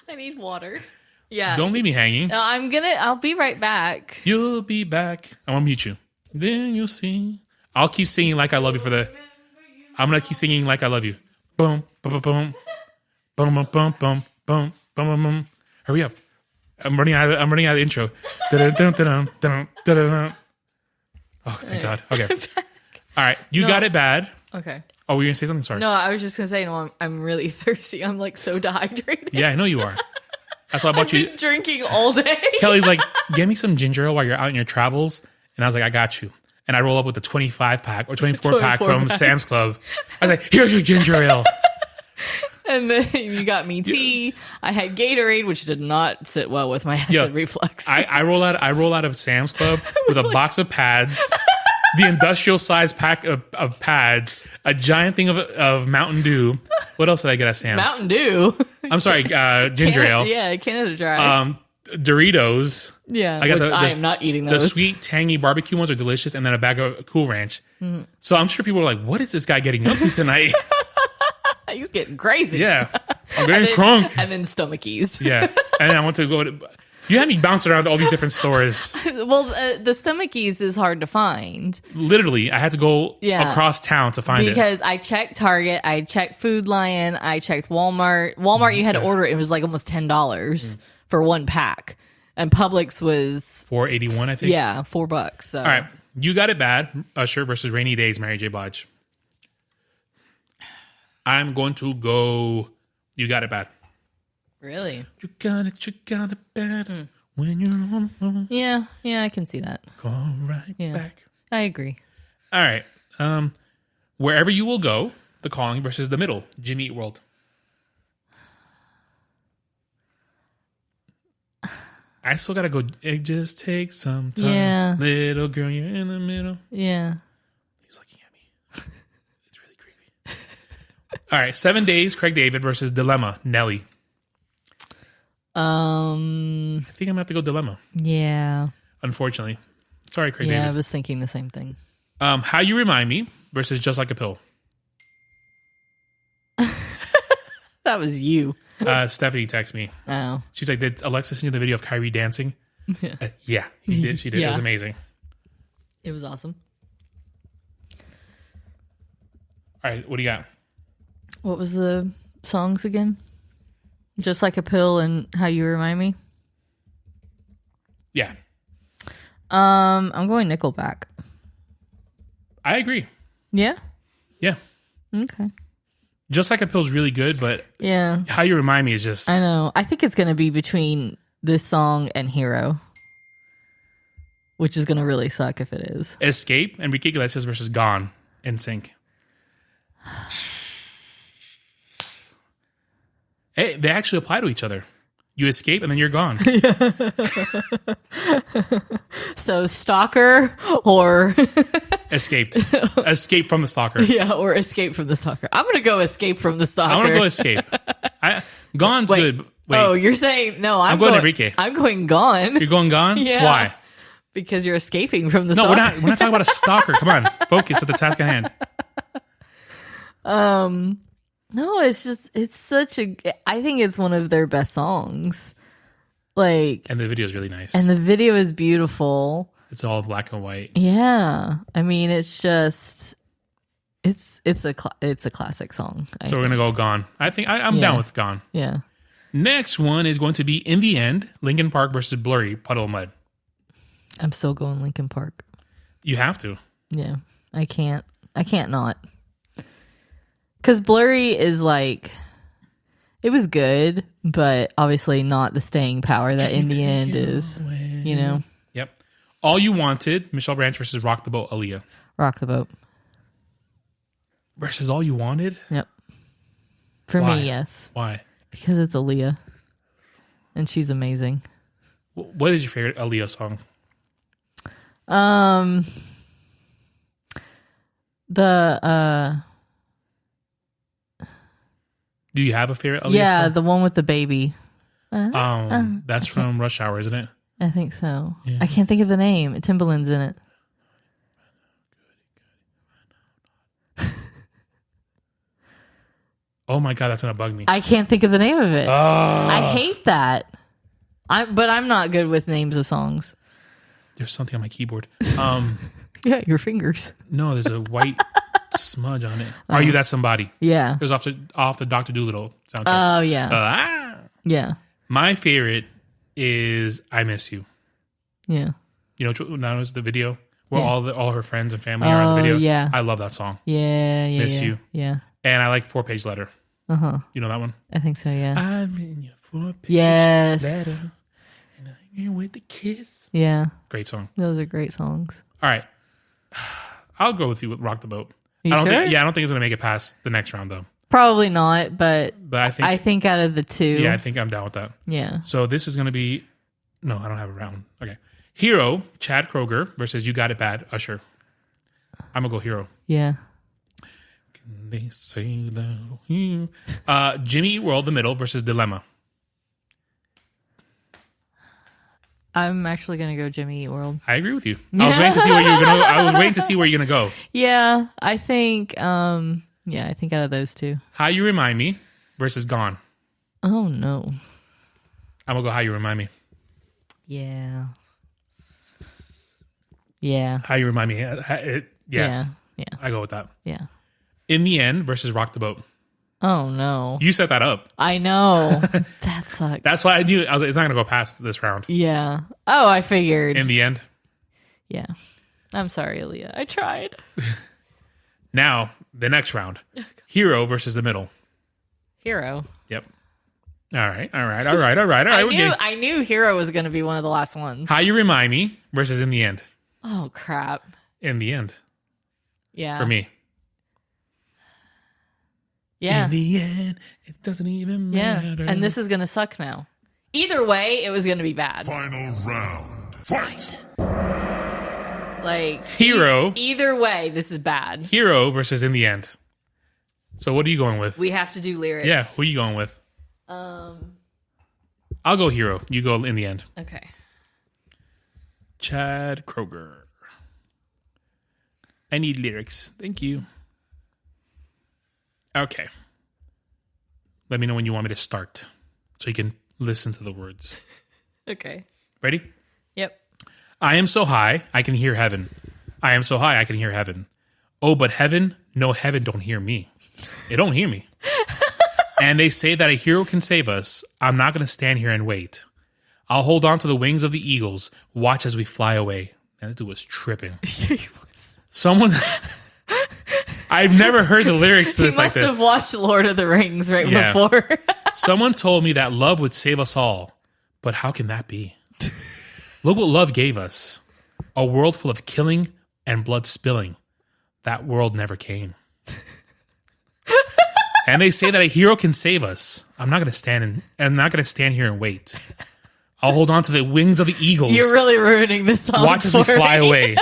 I need water. Yeah. Don't leave me hanging. I'll be right back. You'll be back. I'm going to mute you. Then you'll see. I'll keep singing Like I Love You I'm going to keep singing Like I Love You. Boom, boom, boom, boom, boom, boom, boom, boom, boom, boom. Hurry up. I'm running out of the intro. Oh, thank God. Okay. All right. You got it bad. Okay. Oh, were you going to say something? Sorry. No, I was just going to say, no, I'm really thirsty. I'm like so dehydrated. Yeah, I know you are. That's why I bought you. Been drinking all day. Kelly's like, get me some ginger ale while you're out in your travels. And I was like, I got you. And I roll up with a 25 pack or 24 pack from Sam's Club. I was like, here's your ginger ale. And then you got me tea. I had Gatorade, which did not sit well with my acid reflux. I roll out of Sam's Club with a box of pads, the industrial size pack of pads, a giant thing of Mountain Dew. What else did I get at Sam's? Mountain Dew. I'm sorry, ginger ale. Yeah, Canada Dry. Doritos. Yeah, I am not eating those. The sweet, tangy barbecue ones are delicious, and then a bag of Cool Ranch. Mm-hmm. So I'm sure people are like, what is this guy getting up to tonight? He's getting crazy. Yeah. I'm getting crunk. And then Stomackies. Yeah. And then I went to go to... You had me bouncing around all these different stores. Well, the Stomackies is hard to find. Literally, I had to go across town to find it. Because I checked Target, I checked Food Lion, I checked Walmart. Walmart, you had to order it. It was like almost $10 for one pack. And Publix was... $4.81, I think. Yeah, $4. So. All right. You Got It Bad, Usher versus Rainy Days, Mary J. Blige. I'm going to go You Got It Bad. Really? You got it bad when you're on the phone. Yeah, I can see that. Call right back. I agree. All right. Wherever You Will Go, The Calling versus The Middle, Jimmy Eat World. I still gotta go. It just takes some time. Yeah. Little girl, you're in the middle. Yeah. He's looking at me. It's really creepy. All right, 7 Days, Craig David versus Dilemma, Nelly. I think I'm gonna have to go Dilemma. Yeah. Unfortunately, sorry, Craig Yeah, David. I was thinking the same thing. How You Remind Me versus Just Like a Pill. That was you. Stephanie texted me. Oh. She's like, "Did Alexa send you the video of Kyrie dancing?" Yeah, he did. She did. It was amazing. It was awesome. All right, what do you got? What was the songs again? Just Like a Pill and How You Remind Me? Yeah, I'm going Nickelback. I agree. Yeah? Yeah, Okay. Just Like a Pill's really good, but Yeah. How You Remind Me is just. I know. I think it's going to be between this song and Hero, which is going to really suck if it is. Escape, Enrique Iglesias versus Gone, in sync. Hey, they actually apply to each other. You escape and then you're gone. So Stalker or Escaped. Escape from the stalker. yeah, or Escape from the Stalker. I'm going to go Escape from the Stalker. I want to go Escape. Gone's Wait. good. Wait, Oh, you're saying no? I'm going Enrique. I'm going Gone you're going Gone? Yeah. Why? because you're escaping from the No, stalker. we're not talking about a stalker. Come on. Focus at the task at hand. No, it's such a. I think it's one of their best songs. Like, And the video is really nice. and the video is beautiful. It's all black and white. Yeah, I mean, it's just, it's a classic song. So we're gonna go Gone. I think I'm down with Gone. Yeah. Next one is going to be In the End, Linkin Park versus Blurry, Puddle of Mud. I'm still going Linkin Park. You have to. Yeah, I can't not. Because Blurry is like, it was good, but obviously not the staying power that In the End is. You know, Yep. All You Wanted, Michelle Branch versus Rock the Boat, Aaliyah. Rock the Boat. Versus All You Wanted? Yep. For Why? me, yes, Why? because it's Aaliyah, and she's amazing. What is your favorite Aaliyah song? Do you have a favorite Aaliyah Yeah, song? the one with the baby. That's from Rush Hour, isn't it? I think so. Yeah. I can't think of the name. Timbaland's in it. Oh my God, that's gonna bug me. I can't think of the name of it. I hate that. But I'm not good with names of songs. There's something on my keyboard. Yeah, your fingers. No, there's a white smudge on it. Are You That Somebody? Yeah. It was off the Dr. Dolittle soundtrack. Oh, yeah. Yeah. My favorite is I Miss You. Yeah. You know, that was the video where Yeah. all her friends and family are in the video. yeah. I love that song. Yeah. Yeah. Miss yeah. You. Yeah. And I like 4-Page Letter. You know that one? I think so, yeah. I'm in your 4-page Yes. letter. And I'm here with the kiss. Yeah. Great song. Those are great songs. All right. I'll go with you with Rock the Boat. You I don't sure? think I don't think it's gonna make it past the next round though. Probably not, but But I think out of the two. yeah, I think I'm down with that. Yeah. So this is gonna be no, I don't have a round. Okay. Hero, Chad Kroger versus You Got It Bad, Usher. I'm gonna go Hero. Yeah. They say that you Jimmy Eat World, The Middle versus Dilemma. I'm actually going to go Jimmy Eat World. I agree with you. I was waiting to see where you were gonna I was waiting to see where you're gonna go. Yeah. I think, I think out of those two. How You Remind Me versus Gone. Oh, no. I'm gonna go How You Remind Me. Yeah. Yeah. How You Remind Me. Yeah. I go with that. Yeah. In the End versus Rock the Boat. Oh, no. You set that up. I know. That sucks. That's why I knew. I was like, it's not going to go past this round. Yeah. Oh, I figured. In the End. Yeah. I'm sorry, Aaliyah. I tried. Now, the next round. Hero versus The Middle. Hero. Yep. All right. I knew Hero was going to be one of the last ones. How You Remind Me versus In the End. Oh, crap. In the End. Yeah. For me. Yeah. In the end, it doesn't even Yeah. matter. And this is going to suck now. Either way, it was going to be bad. Final round. Fight! Like Hero. Either way, this is bad. Hero versus In the End. So what are you going with? We have to do lyrics. Yeah, who are you going with? I'll go Hero. You go In the End. Okay. Chad Kroger. I need lyrics. Thank you. Okay. Let me know when you want me to start so you can listen to the words. Okay. Ready? Yep. I am so high, I can hear heaven. I am so high, I can hear heaven. Oh, but heaven, no, heaven don't hear me. It don't hear me. And they say that a hero can save us. I'm not going to stand here and wait. I'll hold on to the wings of the eagles. Watch as we fly away. Man, this dude was tripping. Someone... I've never heard the lyrics to this like this. He must have watched Lord of the Rings before. Someone told me that love would save us all. But how can that be? Look what love gave us. A world full of killing and blood spilling. That world never came. And they say that a hero can save us. I'm not going to stand here and wait. I'll hold on to the wings of the eagles. You're really ruining this song. Watch as we fly away.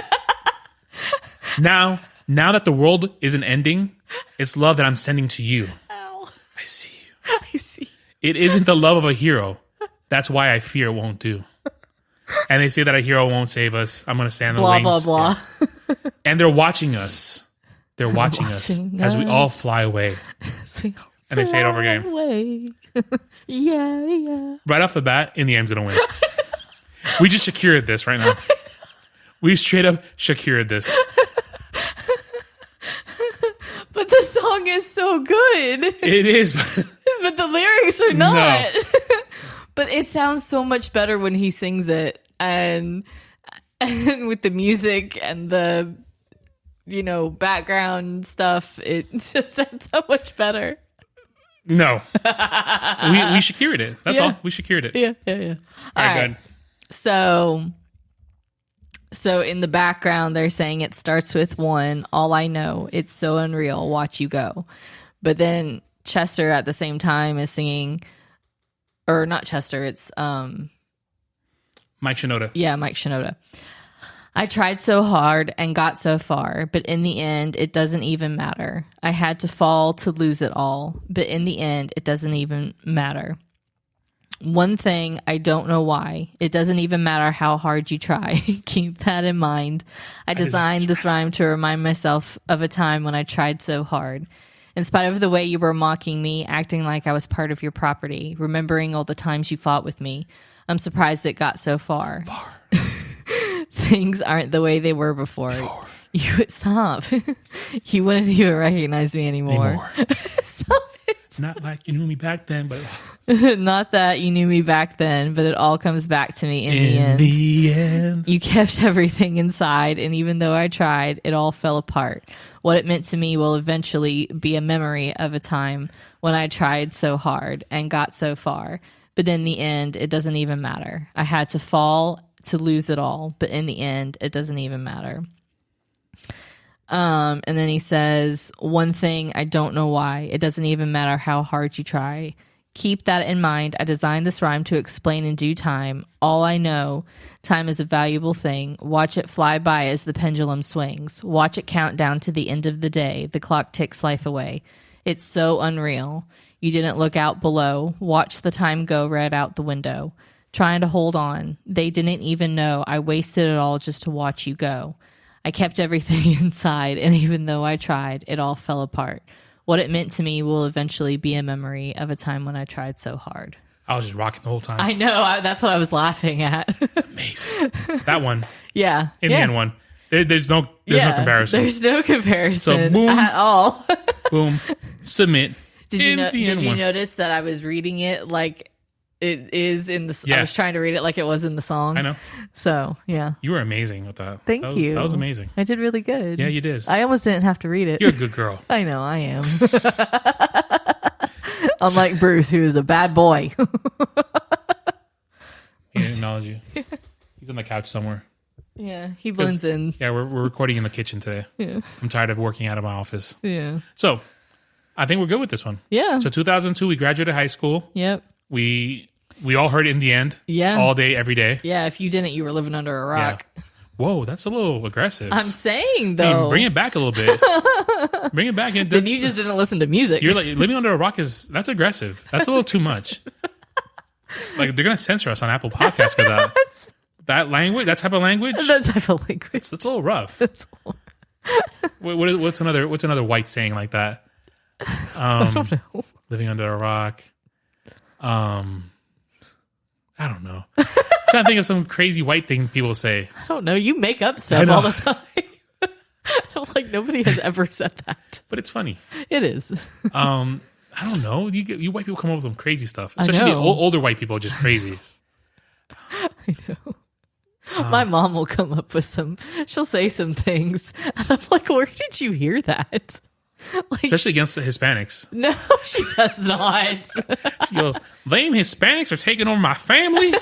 Now that the world isn't ending, it's love that I'm sending to you. Ow. I see you. I see. It isn't the love of a hero. That's why I fear it won't do. And they say that a hero won't save us. I'm going to stand on the wings. Blah, blah, blah. And they're watching us. They're watching us as we all fly away. And they say it over again. Yeah. Right off the bat, In the End's going to win. We just Shakirá'd this right now. We straight up Shakirá'd this. But the song is so good. It is. But the lyrics are not. No. But it sounds so much better when he sings it. And with the music and the, background stuff, it just sounds so much better. No. We Shakirá'd it. That's all. We Shakirá'd it. Yeah. All right, good. So in the background, they're saying it starts with one, all I know, it's so unreal, watch you go. But then Chester at the same time is singing, or not Chester, it's... Mike Shinoda. Yeah, Mike Shinoda. I tried so hard and got so far, but in the end, it doesn't even matter. I had to fall to lose it all, but in the end, it doesn't even matter. One thing, I don't know why. It doesn't even matter how hard you try. Keep that in mind. I designed this rhyme to remind myself of a time when I tried so hard. In spite of the way you were mocking me, acting like I was part of your property, remembering all the times you fought with me, I'm surprised it got so far. Things aren't the way they were before. You would stop. You wouldn't even recognize me anymore. Stop it. It's not like you knew me back then, but... Not that you knew me back then, but it all comes back to me in the end. You kept everything inside, and even though I tried, it all fell apart. What it meant to me will eventually be a memory of a time when I tried so hard and got so far. But in the end, it doesn't even matter. I had to fall to lose it all, but in the end, it doesn't even matter. And then he says, one thing, I don't know why. It doesn't even matter how hard you try. Keep that in mind. I designed this rhyme to explain in due time. All I know, time is a valuable thing. Watch it fly by as the pendulum swings. Watch it count down to the end of the day. The clock ticks life away. It's so unreal. You didn't look out below. Watch the time go right out the window. Trying to hold on. They didn't even know. I wasted it all just to watch you go. I kept everything inside, and even though I tried, it all fell apart. What it meant to me will eventually be a memory of a time when I tried so hard. I was just rocking the whole time. I know. That's what I was laughing at. Amazing. That one. Yeah. In the end one. There's no comparison. There's no comparison so, boom, at all. Boom. Submit. Did you notice that I was reading it like it is in the... Yeah. I was trying to read it like it was in the song. I know. So, yeah. You were amazing with that. Thank you. That was amazing. I did really good. Yeah, you did. I almost didn't have to read it. You're a good girl. I know, I am. Unlike Bruce, who is a bad boy. He didn't acknowledge you. He's on the couch somewhere. Yeah, he blends in. Yeah, we're recording in the kitchen today. Yeah. I'm tired of working out of my office. Yeah. So, I think we're good with this one. Yeah. So, 2002, we graduated high school. Yep. We We all heard it in the end. Yeah. All day, every day. Yeah, if you didn't, you were living under a rock. Yeah. Whoa, that's a little aggressive. I'm saying, though. I mean, bring it back a little bit. Bring it back. Then you just didn't listen to music. You're like, living under a rock that's aggressive. That's a little too much. Like, they're going to censor us on Apple Podcasts for that language, that type of language. That type of language. It's a little rough. What's another white saying like that? I don't know. Living under a rock. I don't know. I'm trying to think of some crazy white thing people say. I don't know. You make up stuff all the time. I don't like nobody has ever said that. But it's funny. It is. I don't know. You white people come up with some crazy stuff. Especially the older white people are just crazy. I know. My mom will come up with she'll say some things. And I'm like, where did you hear that? Like, especially against the Hispanics. No, she does not. She goes, lame Hispanics are taking over my family.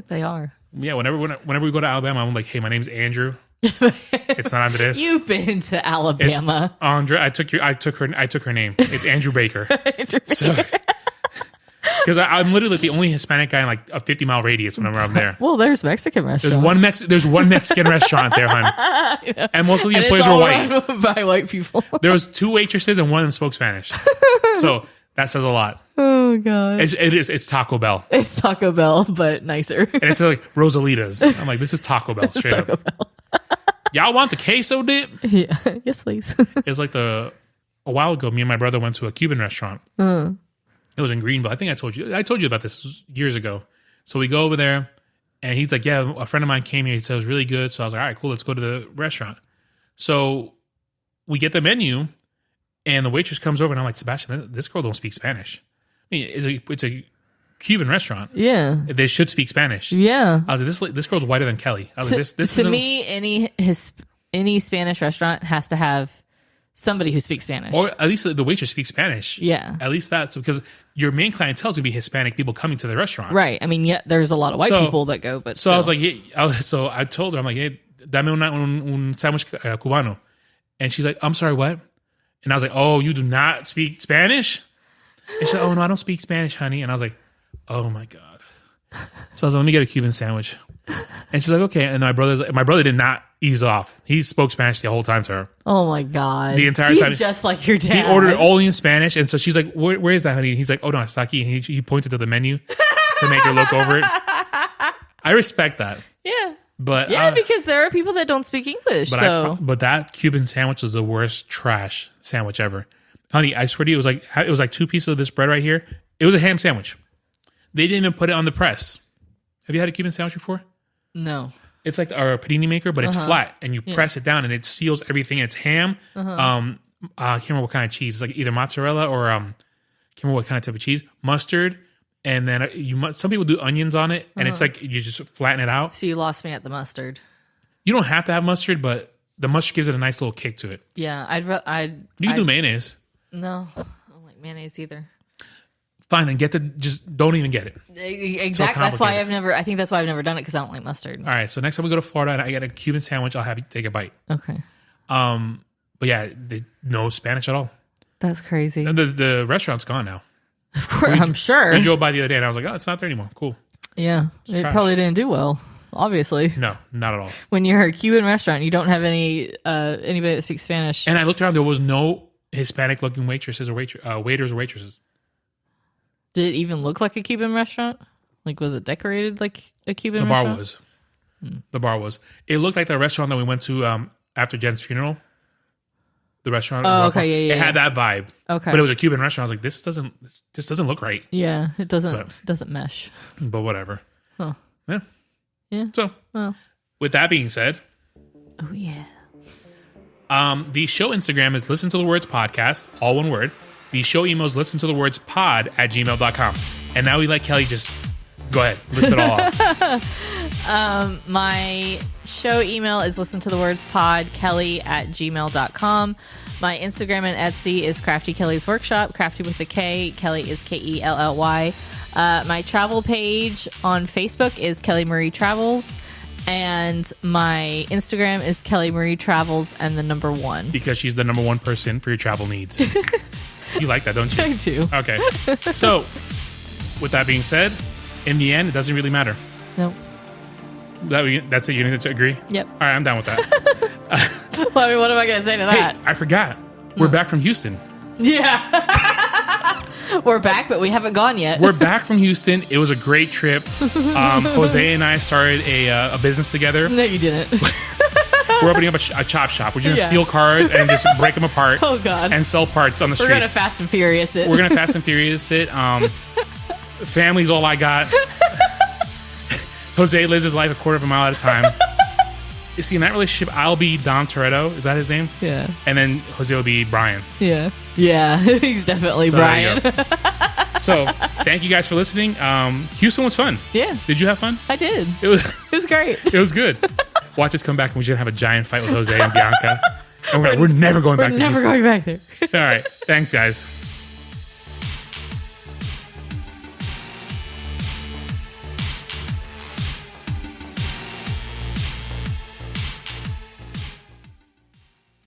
They are. Yeah, whenever we go to Alabama, I'm like, hey, my name's Andrew. It's not Andres. You've been to Alabama. It's Andre. I took her name. It's Andrew Baker. Because I'm literally the only Hispanic guy in like a 50-mile radius whenever I'm there. Well, there's Mexican restaurants. There's one Mexican restaurant there, hon. And most of the employees were white. By white people. There was 2 waitresses and one of them spoke Spanish. So that says a lot. Oh god. It's Taco Bell. It's Taco Bell, but nicer. And it's like Rosalita's. I'm like, this is Taco Bell straight Taco up. Bell. Y'all want the queso dip? Yeah. Yes, please. It's like a while ago, me and my brother went to a Cuban restaurant. It was in Greenville. I think I told you about this years ago. So we go over there, and he's like, yeah, a friend of mine came here. He said it was really good. So I was like, all right, cool, let's go to the restaurant. So we get the menu, and the waitress comes over, and I'm like, Sebastian, this girl don't speak Spanish. I mean, it's a Cuban restaurant. Yeah. They should speak Spanish. Yeah. I was like, this girl's whiter than Kelly. I was like, this to me, any Spanish restaurant has to have somebody who speaks Spanish. Or at least the waitress speaks Spanish. Yeah. At least that's because your main clientele is going to be Hispanic people coming to the restaurant. Right. I mean, yeah, there's a lot of white people that go, but so still. I was like, so I told her, I'm like, hey, dame un sandwich cubano. And she's like, I'm sorry, what? And I was like, oh, you do not speak Spanish? And she's like, oh, no, I don't speak Spanish, honey. And I was like, oh my God. So I was like, let me get a Cuban sandwich. And she's like, okay. And my brother did not ease off. He spoke Spanish the whole time to her. Oh my God. The entire time. He's just like your dad. He ordered only in Spanish. And so she's like, where is that, honey? And he's like, oh no, está aquí. And he pointed to the menu to make her look over it. I respect that. Yeah. But because there are people that don't speak English. But that Cuban sandwich was the worst trash sandwich ever. Honey, I swear to you, it was like 2 pieces of this bread right here. It was a ham sandwich. They didn't even put it on the press. Have you had a Cuban sandwich before? No. It's like our panini maker, but it's flat, and you press it down, and it seals everything. It's ham. I can't remember what kind of cheese. It's like either mozzarella or can't remember what kind of type of cheese. Mustard, and then some people do onions on it, and it's like you just flatten it out. So you lost me at the mustard. You don't have to have mustard, but the mustard gives it a nice little kick to it. Yeah, You can do mayonnaise. No, I don't like mayonnaise either. Fine, then just don't even get it. Exactly. That's why I've never done it because I don't like mustard. All right, so next time we go to Florida and I get a Cuban sandwich, I'll have you take a bite. Okay. But yeah, no Spanish at all. That's crazy. And the restaurant's gone now. Of course, I'm sure. I drove by the other day and I was like, oh, it's not there anymore. Cool. Yeah, it probably didn't do well. Obviously, no, not at all. When you're a Cuban restaurant, you don't have anybody that speaks Spanish. And I looked around; there was no Hispanic-looking waitresses or waiters or waitresses. Did it even look like a Cuban restaurant? Like, was it decorated like a Cuban restaurant? The bar was. It looked like the restaurant that we went to after Jen's funeral. The restaurant. Oh, okay, yeah. It had that vibe. Okay. But it was a Cuban restaurant. I was like, this doesn't look right. Yeah, it doesn't mesh. But whatever. Huh. Yeah. Yeah. So, with that being said. Oh, yeah. The show Instagram is Listen to the Words Podcast, all one word. The show email is listentothewordspod@gmail.com. And now we let Kelly just go ahead, list it all off. My show email is listentothewordspodkelly@gmail.com. My Instagram and Etsy is Crafty Kelly's Workshop. Crafty with a K. Kelly is Kelly. My travel page on Facebook is Kelly Marie Travels. And my Instagram is Kelly Marie Travels and the number 1. Because she's the number 1 person for your travel needs. You like that, don't you? I do. Okay. So, with that being said, in the end, it doesn't really matter. No. That's it. You need to agree? Yep. All right, I'm down with that. Well, I mean, what am I going to say to that? Hey, I forgot. We're back from Houston. Yeah. We're back, but we haven't gone yet. We're back from Houston. It was a great trip. Jose and I started a business together. No, you didn't. We're opening up a chop shop. We're going to steal cars and just break them apart. Oh, God. And sell parts on the streets. We're going to Fast and Furious it. We're going to Fast and Furious it. Family's all I got. Jose lives his life a quarter of a mile at a time. You see, in that relationship, I'll be Dom Toretto. Is that his name? Yeah. And then Jose will be Brian. Yeah. Yeah. He's definitely Brian. So, thank you guys for listening. Houston was fun. Yeah. Did you have fun? I did. It was great. It was good. Watch us come back and we're going to have a giant fight with Jose and Bianca. And we're never going back to Houston. We're never going back there. All right. Thanks, guys.